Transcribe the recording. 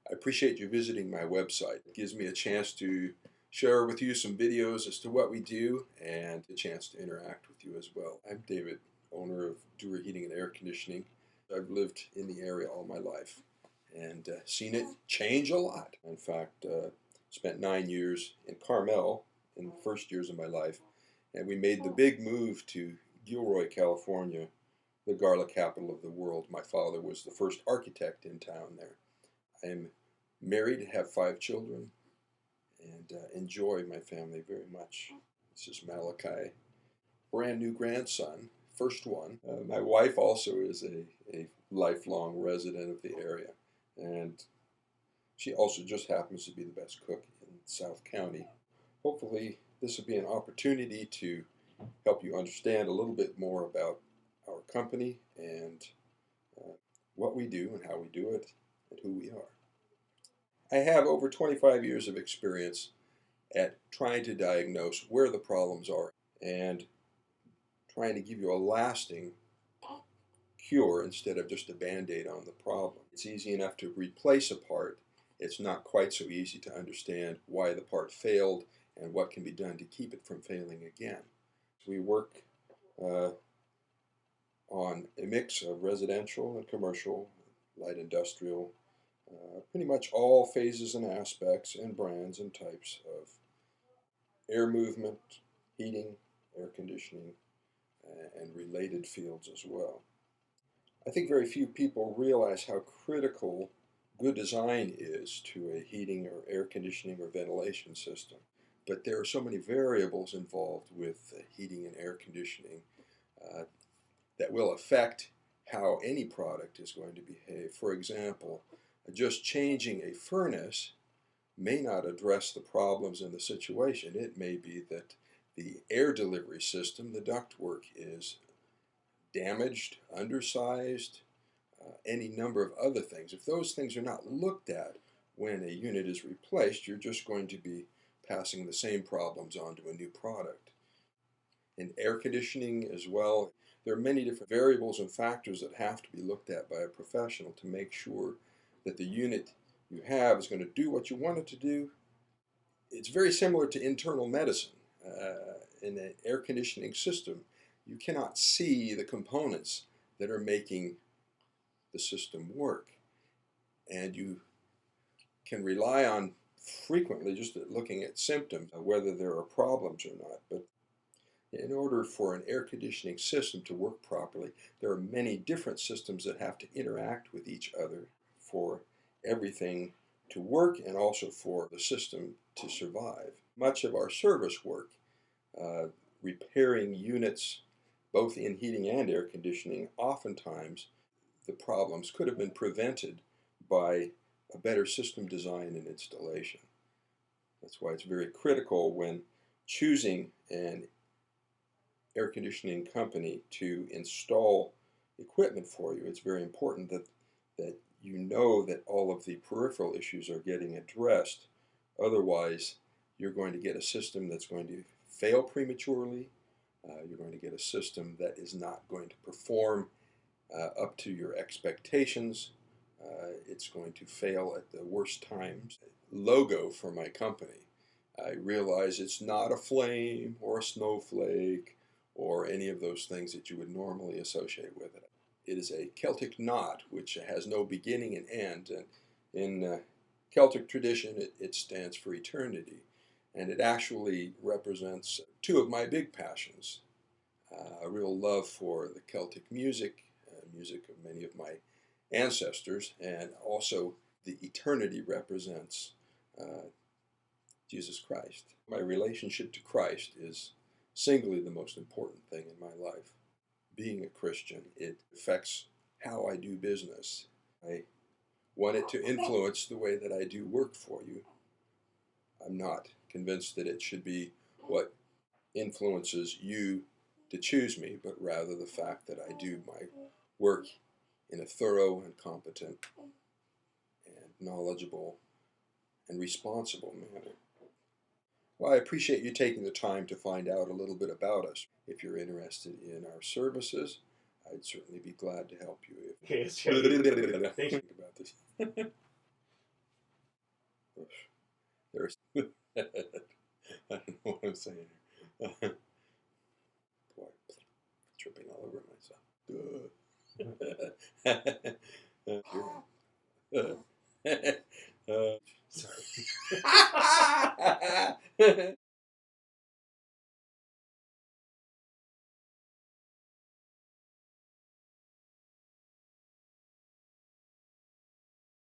I appreciate you visiting my website. It gives me a chance to share with you some videos as to what we do and a chance to interact with you as well. I'm David, owner of Duerr Heating and Air Conditioning. I've lived in the area all my life and seen it change a lot. In fact, spent 9 years in Carmel in the first years of my life, and we made the big move to Gilroy, California, the garlic capital of the world. My father was the first architect in town there. I am married, have 5 children, and enjoy my family very much. This is Malachi, brand new grandson, first one. My wife also is a lifelong resident of the area, and she also just happens to be the best cook in South County. Hopefully this will be an opportunity to help you understand a little bit more about our company and what we do and how we do it and who we are. I have over 25 years of experience at trying to diagnose where the problems are and trying to give you a lasting cure instead of just a band-aid on the problem. It's easy enough to replace a part. It's not quite so easy to understand why the part failed and what can be done to keep it from failing again. We work on a mix of residential and commercial, light industrial, pretty much all phases and aspects and brands and types of air movement, heating, air conditioning, and related fields as well. I think very few people realize how critical good design is to a heating or air conditioning or ventilation system. But there are so many variables involved with heating and air conditioning that will affect how any product is going to behave. For example, just changing a furnace may not address the problems in the situation. It may be that the air delivery system, the ductwork, is damaged, undersized, any number of other things. If those things are not looked at when a unit is replaced, you're just going to be passing the same problems on to a new product. In air conditioning as well, there are many different variables and factors that have to be looked at by a professional to make sure that the unit you have is going to do what you want it to do. It's very similar to internal medicine. In an air conditioning system, you cannot see the components that are making the system work. And you can rely on frequently just looking at symptoms, whether there are problems or not. But in order for an air conditioning system to work properly, there are many different systems that have to interact with each other for everything to work and also for the system to survive. Much of our service work, repairing units both in heating and air conditioning, oftentimes the problems could have been prevented by a better system design and installation. That's why it's very critical when choosing an air conditioning company to install equipment for you. It's very important that you know that all of the peripheral issues are getting addressed. Otherwise, you're going to get a system that's going to fail prematurely. You're going to get a system that is not going to perform up to your expectations. It's going to fail at the worst times. Logo for my company. I realize it's not a flame or a snowflake or any of those things that you would normally associate with it. It is a Celtic knot which has no beginning and end. And in Celtic tradition, it stands for eternity. And it actually represents 2 of my big passions. A real love for the Celtic music, music of many of my ancestors, and also the eternity represents Jesus Christ. My relationship to Christ is singly the most important thing in my life. Being a Christian, it affects how I do business. I want it to influence the way that I do work for you. I'm not convinced that it should be what influences you to choose me, but rather the fact that I do my work in a thorough and competent and knowledgeable and responsible manner. Well, I appreciate you taking the time to find out a little bit about us. If you're interested in our services, I'd certainly be glad to help you. Okay, Think about this. There's I don't know what I'm saying here. Boy, tripping all over myself. Sorry.